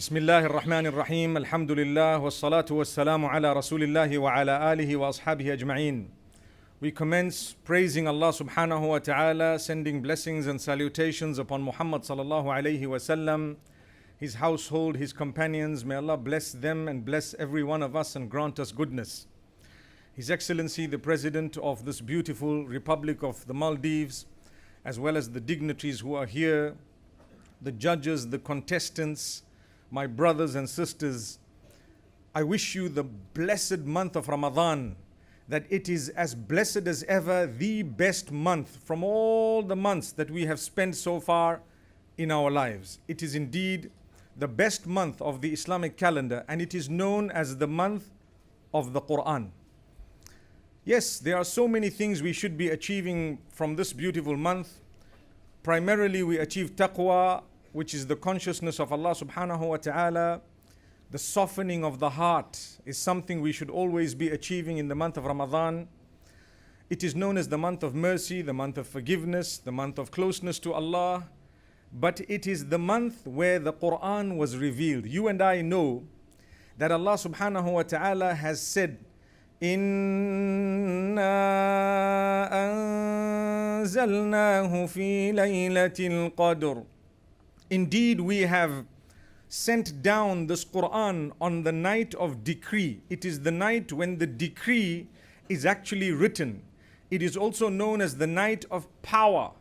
بسم الله الرحمن الرحيم الحمد لله والصلاة والسلام على رسول الله وعلى آله وأصحابه أجمعين. We commence praising Allah subhanahu wa ta'ala, sending blessings and salutations upon Muhammad sallallahu alayhi wasallam, his household, his companions. May Allah bless them and bless every one of us and grant us goodness. His Excellency the President of this beautiful Republic of the Maldives, as well as the dignitaries who are here, the judges, the contestants, my brothers and sisters, I wish you the blessed month of Ramadan, that it is as blessed as ever, the best month from all the months that we have spent so far in our lives. It is indeed the best month of the Islamic calendar, and it is known as the month of the Quran. Yes, there are so many things we should be achieving from this beautiful month. Primarily, we achieve taqwa, which is the consciousness of Allah subhanahu wa ta'ala. The softening of the heart is something we should always be achieving in the month of Ramadan. It is known as the month of mercy, the month of forgiveness, the month of closeness to Allah. But it is the month where the Quran was revealed. You and I know that Allah subhanahu wa ta'ala has said, إِنَّا أَنزَلْنَاهُ فِي لَيْلَةِ الْقَدْرِ. Indeed, we have sent down this Quran on the night of decree. It is the night when the decree is actually written. It is also known as the night of power.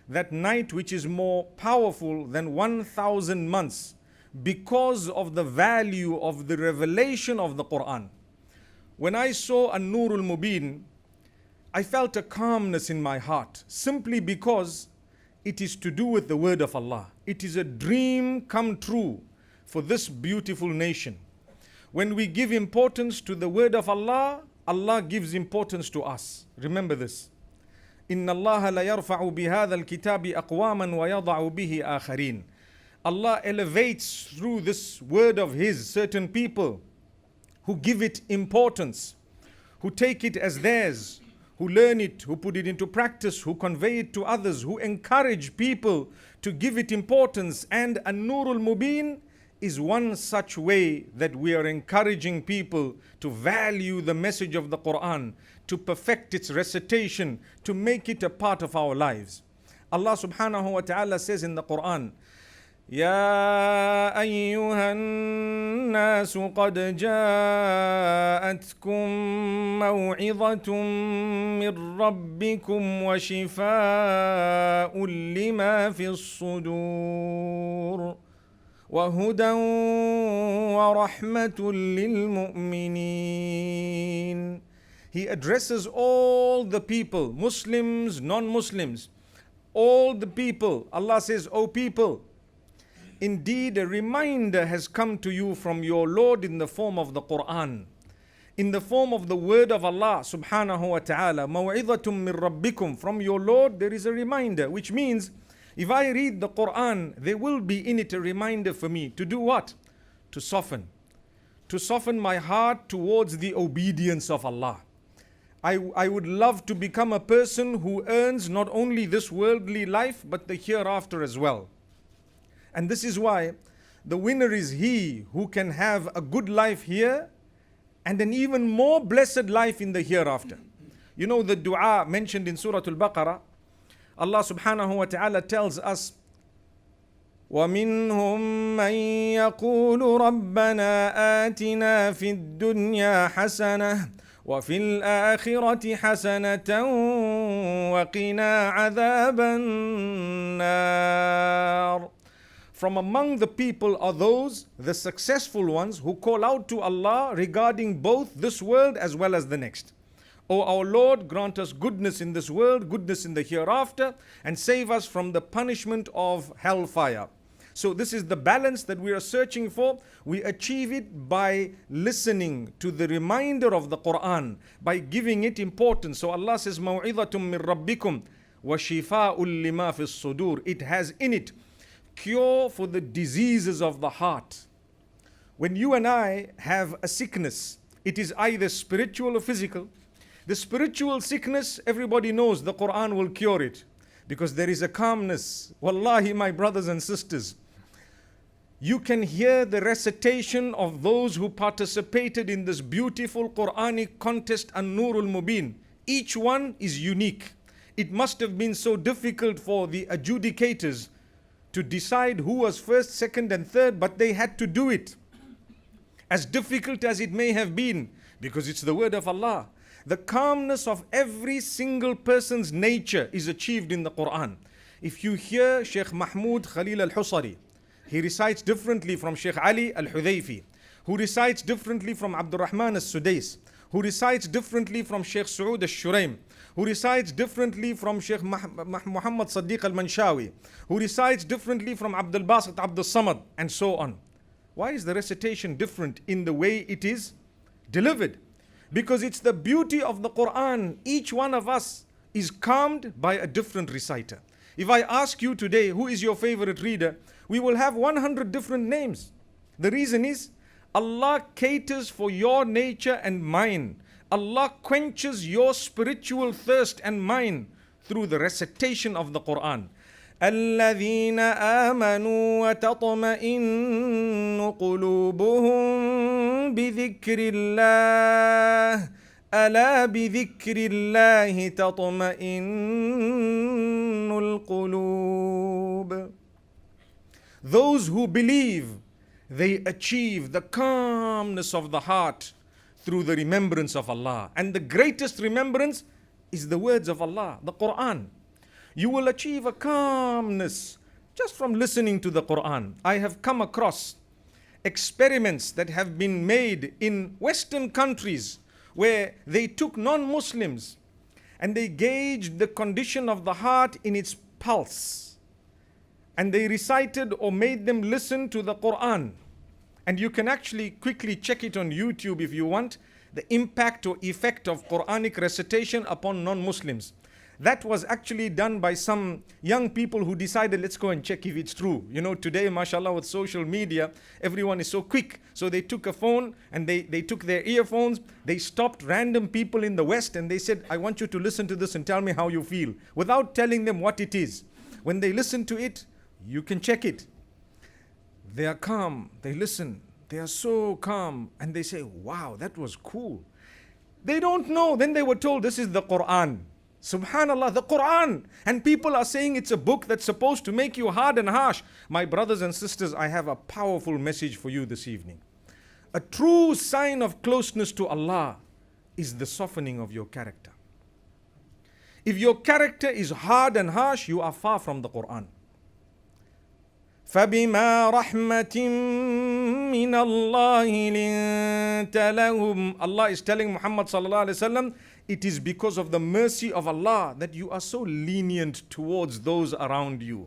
That night which is more powerful than 1,000 months because of the value of the revelation of the Quran. When I saw An-Nurul Mubin, I felt a calmness in my heart simply because it is to do with the word of Allah. It is a dream come true for this beautiful nation. When we give importance to the word of Allah, Allah gives importance to us. Remember this. إِنَّ اللَّهَ لَيَرْفَعُ بِهَذَا الْكِتَابِ أَقْوَامًا وَيَضَعُ بِهِ آخَرِينَ. Allah elevates through this word of His certain people who give it importance, who take it as theirs, who learn it, who put it into practice, who convey it to others, who encourage people to give it importance. And An-Nurul Mubin is one such way that we are encouraging people to value the message of the Quran, to perfect its recitation, to make it a part of our lives. Allah subhanahu wa ta'ala says in the Quran, يا أيها الناس قد جاءتكم موعظة من ربكم وشفاء لما في الصدور وهدى ورحمة للمؤمنين. He addresses all the people, Muslims, non-Muslims, all the people. Allah says, O people, indeed, a reminder has come to you from your Lord in the form of the Quran, in the form of the word of Allah subhanahu wa ta'ala. مَوْعِظَةٌ مِّن رَبِّكُمْ. From your Lord there is a reminder, which means if I read the Quran, there will be in it a reminder for me to do what? To soften my heart towards the obedience of Allah. I would love to become a person who earns not only this worldly life but the hereafter as well. And this is why the winner is he who can have a good life here and an even more blessed life in the hereafter. You know the dua mentioned in Surah Al-Baqarah, Allah subhanahu wa ta'ala tells us, وَمِنْهُمْ مَنْ يَقُولُ رَبَّنَا آتِنَا فِي الدُّنْيَا حَسَنَةً وَفِي الْآخِرَةِ حَسَنَةً وَقِنَا عَذَابَ النَّارِ. From among the people are those, the successful ones, who call out to Allah regarding both this world as well as the next. O our Lord, grant us goodness in this world, goodness in the hereafter, and save us from the punishment of hellfire. So this is the balance that we are searching for. We achieve it by listening to the reminder of the Quran, by giving it importance. So Allah says, مَوْعِظَةٌ مِّن رَبِّكُمْ وَشِفَاءٌ لِمَا فِي الصُّدُورِ. It has in it cure for the diseases of the heart. When you and I have a sickness, it is either spiritual or physical. The spiritual sickness, everybody knows the Quran will cure it because there is a calmness. Wallahi, my brothers and sisters, You can hear the recitation of those who participated in this beautiful Quranic contest, An-Nurul Mubin. Each one is unique. It must have been so difficult for the adjudicators to decide who was first, second, and third, but they had to do it. As difficult as it may have been, because it's the word of Allah. The calmness of every single person's nature is achieved in the Quran. If you hear Sheikh Mahmoud Khalil al-Husari, he recites differently from Sheikh Ali al-Hudayfi, who recites differently from Abdul Rahman al-Sudais, who recites differently from Sheikh Saud al-Shuraim, who recites differently from Sheikh Muhammad Sadiq al-Manshawi, who recites differently from Abdul Basit Abdul Samad, and so on. Why is the recitation different in the way it is delivered? Because it's the beauty of the Quran. Each one of us is calmed by a different reciter. If I ask you today, who is your favorite reader? We will have 100 different names. The reason is, Allah caters for your nature and mine. Allah quenches your spiritual thirst and mine through the recitation of the Quran. الذين آمنوا وتطمئن قلوبهم بذكر الله ألا بذكر الله تطمئن القلوب. Those who believe, they achieve the calmness of the heart through the remembrance of Allah. And the greatest remembrance is the words of Allah, the Quran. You will achieve a calmness just from listening to the Quran. I have come across experiments that have been made in Western countries where they took non-Muslims and they gauged the condition of the heart in its pulse. And they recited or made them listen to the Quran. And you can actually quickly check it on YouTube if you want, the impact or effect of Quranic recitation upon non-Muslims. That was actually done by some young people who decided, let's go and check if it's true. You know, today, mashallah, with social media, everyone is so quick. So they took a phone and they took their earphones. They stopped random people in the West and they said, I want you to listen to this and tell me how you feel, without telling them what it is. When they listen to it, you can check it. They are calm, they listen, they are so calm, and they say, wow, that was cool. They don't know. Then they were told, this is the Quran. Subhanallah, the Quran. And people are saying it's a book that's supposed to make you hard and harsh. My brothers and sisters, I have a powerful message for you this evening. A true sign of closeness to Allah is the softening of your character. If your character is hard and harsh, you are far from the Quran. فَبِمَا رَحْمَةٍ مِّنَ اللَّهِ لِنْتَ لَهُمْ. Allah is telling Muhammad sallallahu alaihi wasallam, it is because of the mercy of Allah that you are so lenient towards those around you.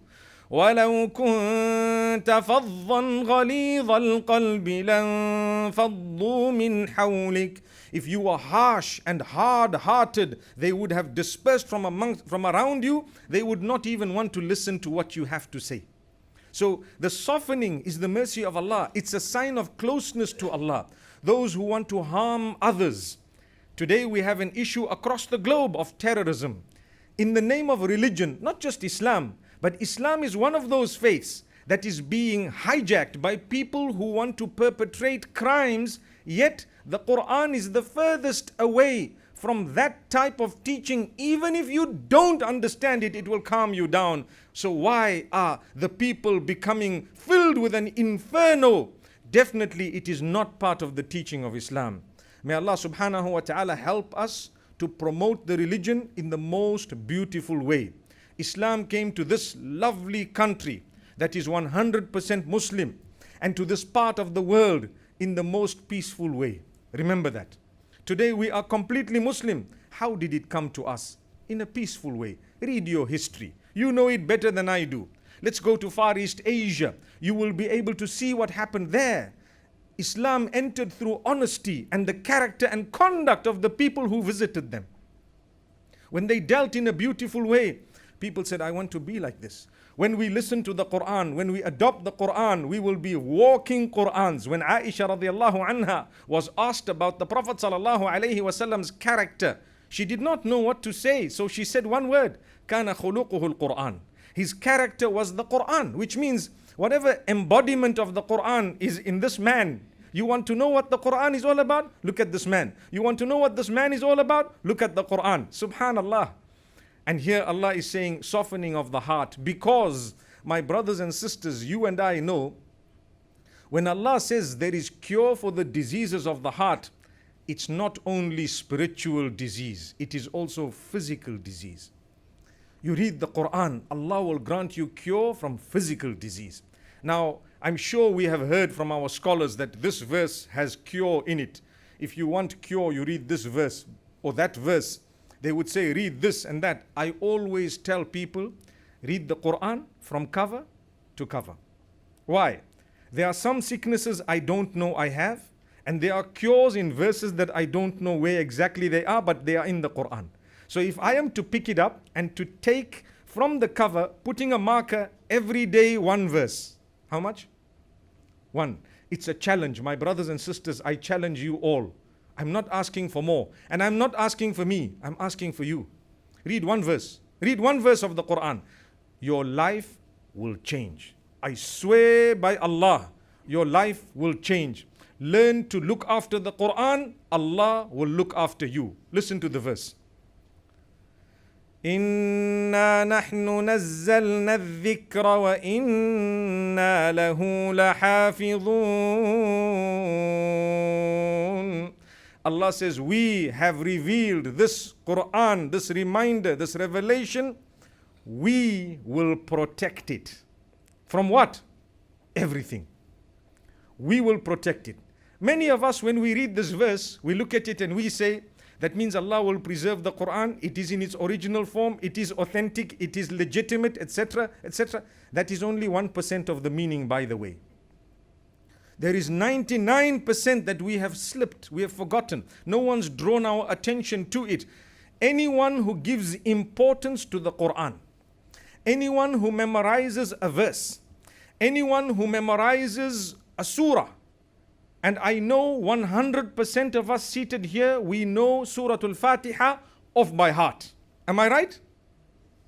وَلَوْ كُنْتَ فَظًّا غَلِيظَ الْقَلْبِ لَانْفَضُّوا مِنْ حَوْلِكَ. If you were harsh and hard-hearted, they would have dispersed from around you. They would not even want to listen to what you have to say. So the softening is the mercy of Allah. It's a sign of closeness to Allah. Those who want to harm others. Today we have an issue across the globe of terrorism. In the name of religion, not just Islam, but Islam is one of those faiths that is being hijacked by people who want to perpetrate crimes, yet the Quran is the furthest away from that type of teaching. Even if you don't understand it, it will calm you down. So why are the people becoming filled with an inferno? Definitely it is not part of the teaching of Islam. May Allah subhanahu wa ta'ala help us to promote the religion in the most beautiful way. Islam came to this lovely country that is 100% Muslim and to this part of the world in the most peaceful way. Remember that. Today we are completely Muslim. How did it come to us? In a peaceful way. Read your history. You know it better than I do. Let's go to Far East Asia. You will be able to see what happened there. Islam entered through honesty and the character and conduct of the people who visited them. When they dealt in a beautiful way, people said, I want to be like this. When we listen to the Quran, when we adopt the Quran, we will be walking Qurans. When Aisha radiallahu anha was asked about the Prophet sallallahu alaihi wasallam's character, she did not know what to say. So she said one word, كَانَ خُلُقُهُ الْقُرْآنِ. His character was the Quran, which means whatever embodiment of the Quran is in this man. You want to know what the Quran is all about? Look at this man. You want to know what this man is all about? Look at the Quran. Subhanallah. And here Allah is saying softening of the heart, because my brothers and sisters, you and I know when Allah says there is cure for the diseases of the heart, it's not only spiritual disease, it is also physical disease. You read the Quran, Allah will grant you cure from physical disease. Now, I'm sure we have heard from our scholars that this verse has cure in it. If you want cure, you read this verse or that verse. They would say, read this and that. I always tell people, read the Quran from cover to cover. Why? There are some sicknesses I don't know I have, and there are cures in verses that I don't know where exactly they are, but they are in the Quran. So if I am to pick it up and to take from the cover, putting a marker every day, one verse. How much? One. It's a challenge. My brothers and sisters, I challenge you all. I'm not asking for more. And I'm not asking for me. I'm asking for you. Read one verse. Read one verse of the Quran. Your life will change. I swear by Allah, your life will change. Learn to look after the Quran. Allah will look after you. Listen to the verse. إنا نحن نزلنا الذكر وإنا له لحافظون. Allah says, we have revealed this Quran, this reminder, this revelation. We will protect it. From what? Everything. We will protect it. Many of us, when we read this verse, we look at it and we say, that means Allah will preserve the Quran. It is in its original form. It is authentic. It is legitimate, etc., etc. That is only 1% of the meaning, by the way. There is 99% that we have slipped. We have forgotten. No one's drawn our attention to it. Anyone who gives importance to the Quran, anyone who memorizes a verse, anyone who memorizes a surah, and I know 100% of us seated here, we know Surah Al-Fatiha off by heart. Am I right?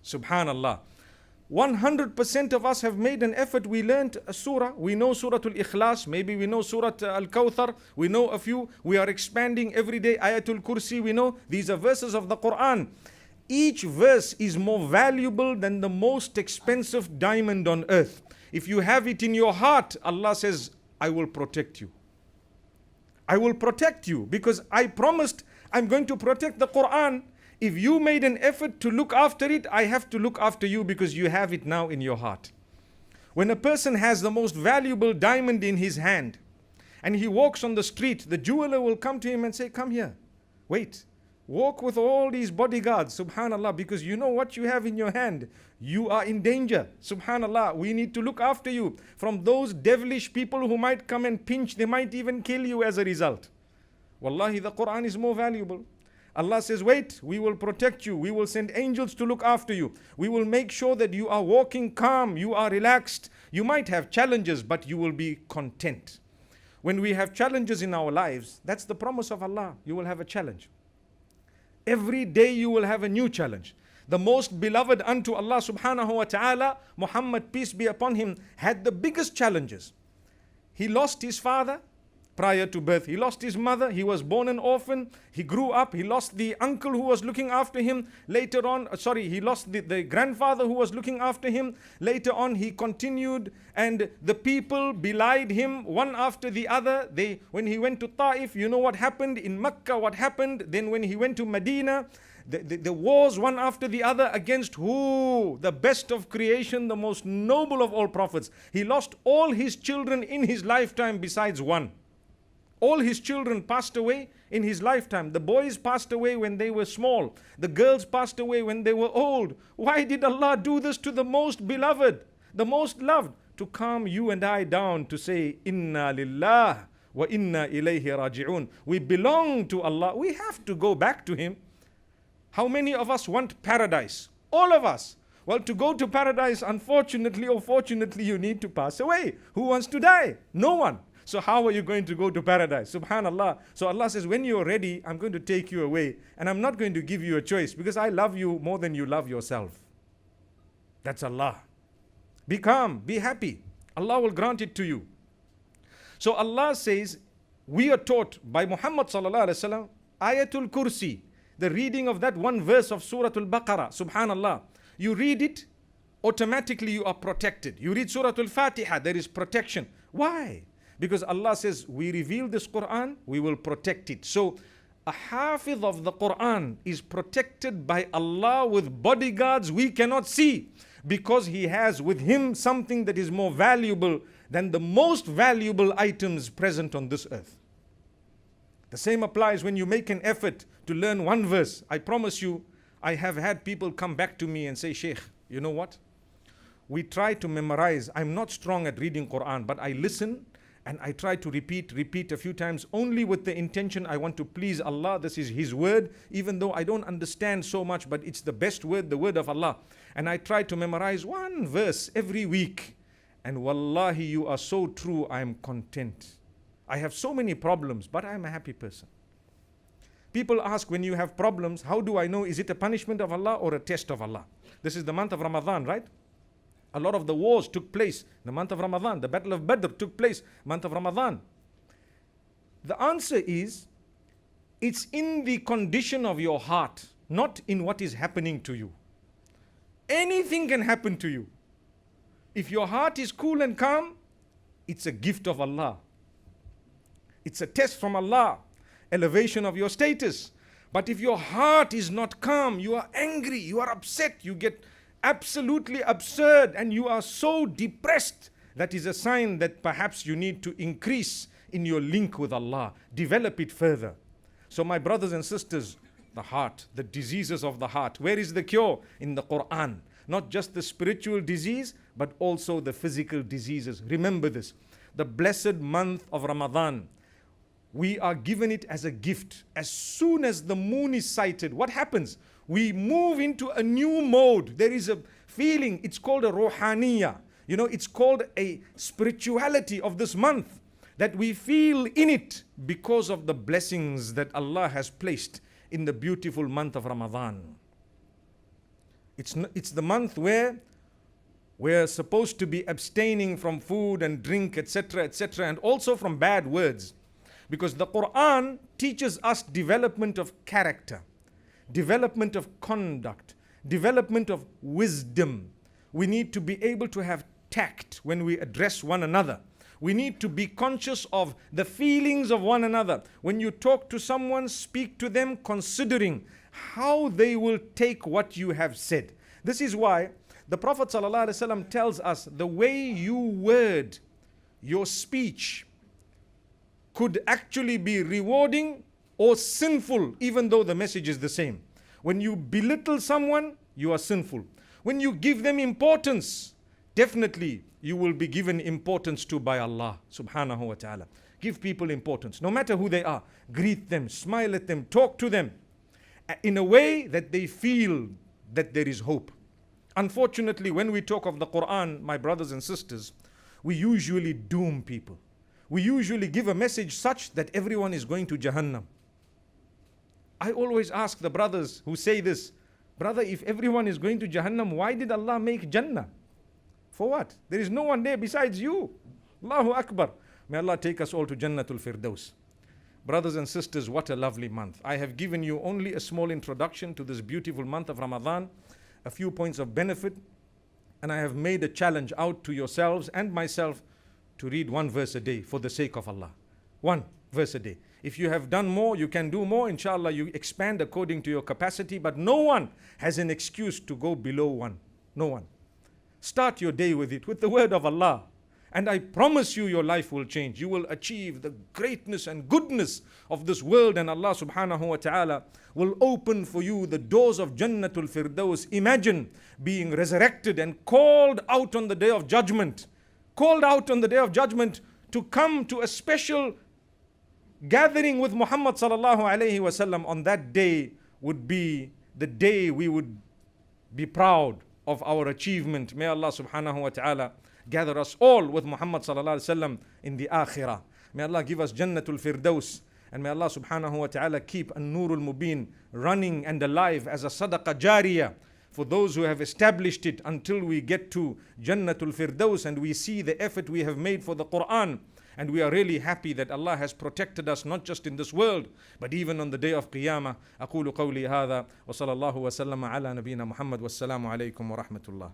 Subhanallah. 100% of us have made an effort. We learned a surah. We know Surah Al-Ikhlas. Maybe we know Surah Al-Kawthar. We know a few. We are expanding every day. Ayatul Kursi. We know these are verses of the Quran. Each verse is more valuable than the most expensive diamond on earth. If you have it in your heart, Allah says, I will protect you. I will protect you because I promised I'm going to protect the Quran. If you made an effort to look after it, I have to look after you because you have it now in your heart. When a person has the most valuable diamond in his hand and he walks on the street, the jeweler will come to him and say, come here, wait. Walk with all these bodyguards, subhanallah, because you know what you have in your hand. You are in danger, subhanallah. We need to look after you from those devilish people who might come and pinch. They might even kill you as a result. Wallahi, the Quran is more valuable. Allah says, wait, we will protect you. We will send angels to look after you. We will make sure that you are walking calm, you are relaxed. You might have challenges, but you will be content. When we have challenges in our lives, that's the promise of Allah. You will have a challenge. Every day you will have a new challenge. The most beloved unto Allah subhanahu wa ta'ala, Muhammad, peace be upon him, had the biggest challenges. He lost his father prior to birth. He lost his mother. He was born an orphan. He grew up. He lost the uncle who was looking after him. Later on, he lost the grandfather who was looking after him. Later on, he continued and the people belied him one after the other. When he went to Ta'if, you know what happened? In Mecca, what happened? Then when he went to Medina, the wars one after the other against who? The best of creation, the most noble of all prophets. He lost all his children in his lifetime besides one. All his children passed away in his lifetime. The boys passed away when they were small. The girls passed away when they were old. Why did Allah do this to the most beloved, the most loved? To calm you and I down to say, Inna lillah wa inna ilayhi raji'un. We belong to Allah. We have to go back to Him. How many of us want paradise? All of us. Well, to go to paradise, unfortunately or fortunately, you need to pass away. Who wants to die? No one. So how are you going to go to paradise? Subhanallah. So Allah says, when you're ready, I'm going to take you away. And I'm not going to give you a choice because I love you more than you love yourself. That's Allah. Be calm, be happy. Allah will grant it to you. So Allah says, we are taught by Muhammad sallallahu alaihi wasallam, Ayatul Kursi, the reading of that one verse of Surah Al-Baqarah, subhanallah. You read it, automatically you are protected. You read Surah Al-Fatiha, there is protection. Why? Because Allah says, we reveal this Quran, we will protect it. So, a hafiz of the Quran is protected by Allah with bodyguards we cannot see, because he has with him something that is more valuable than the most valuable items present on this earth. The same applies when you make an effort to learn one verse. I promise you, I have had people come back to me and say, Sheikh, you know what? We try to memorize. I'm not strong at reading Quran, but I listen and I try to repeat a few times, only with the intention I want to please Allah. This is His word, even though I don't understand so much, but it's the best word, the word of Allah. And I try to memorize one verse every week. And wallahi, you are so true, I am content. I have so many problems, but I am a happy person. People ask, when you have problems, how do I know, is it a punishment of Allah or a test of Allah? This is the month of Ramadan, right? A lot of the wars took place in the month of Ramadan. The Battle of Badr took place month of Ramadan. The answer is, it's in the condition of your heart, not in what is happening to you. Anything can happen to you. If your heart is cool and calm, it's a gift of Allah. It's a test from Allah, elevation of your status. But if your heart is not calm, you are angry, you are upset, you get absolutely absurd, and you are so depressed, that is a sign that perhaps you need to increase in your link with Allah, develop it further. So my brothers and sisters, the heart, the diseases of the heart, where is the cure? In the Quran. Not just the spiritual disease, but also the physical diseases. Remember this, the blessed month of Ramadan, we are given it as a gift. As soon as the moon is sighted, what happens? We move into a new mode. There is a feeling, it's called a ruhaniya. You know, it's called a spirituality of this month that we feel in it because of the blessings that Allah has placed in the beautiful month of Ramadan. It's the month where we're supposed to be abstaining from food and drink, etc., etc., and also from bad words. Because the Quran teaches us development of character, development of conduct, development of wisdom. We need to be able to have tact when we address one another. We need to be conscious of the feelings of one another. When you talk to someone, speak to them considering how they will take what you have said. This is why the Prophet ﷺ tells us the way you word your speech could actually be rewarding or sinful, even though the message is the same. When you belittle someone, you are sinful. When you give them importance, definitely you will be given importance to by Allah subhanahu wa ta'ala. Give people importance, no matter who they are. Greet them, smile at them, talk to them in a way that they feel that there is hope. Unfortunately, when we talk of the Quran, my brothers and sisters, we usually doom people. We usually give a message such that everyone is going to Jahannam. I always ask the brothers who say this, brother, if everyone is going to Jahannam, why did Allah make Jannah? For what? There is no one there besides you. Allahu Akbar. May Allah take us all to Jannatul Firdaus. Brothers and sisters, what a lovely month. I have given you only a small introduction to this beautiful month of Ramadan, a few points of benefit, and I have made a challenge out to yourselves and myself to read one verse a day for the sake of Allah. One verse a day. If you have done more, you can do more. Inshallah, you expand according to your capacity, but no one has an excuse to go below one. No one. Start your day with it, with the word of Allah. And I promise you, your life will change. You will achieve the greatness and goodness of this world, and Allah subhanahu wa ta'ala will open for you the doors of Jannatul Firdaus. Imagine being resurrected and called out on the day of judgment. Called out on the day of judgment to come to a special gathering with Muhammad sallallahu alayhi wasallam. On that day would be the day we would be proud of our achievement. May Allah subhanahu wa ta'ala gather us all with Muhammad sallallahu alaihi wasallam in the akhirah. May Allah give us Jannatul Firdaus, and may Allah subhanahu wa ta'ala keep An-Nurul Mubin running and alive as a sadaqah jariyah for those who have established it until we get to Jannatul Firdaus and we see the effort we have made for the Quran. And we are really happy that Allah has protected us not just in this world, but even on the day of Qiyamah. أقول قولي هذا وصلى الله وسلم على نبينا محمد والسلام عليكم ورحمة الله.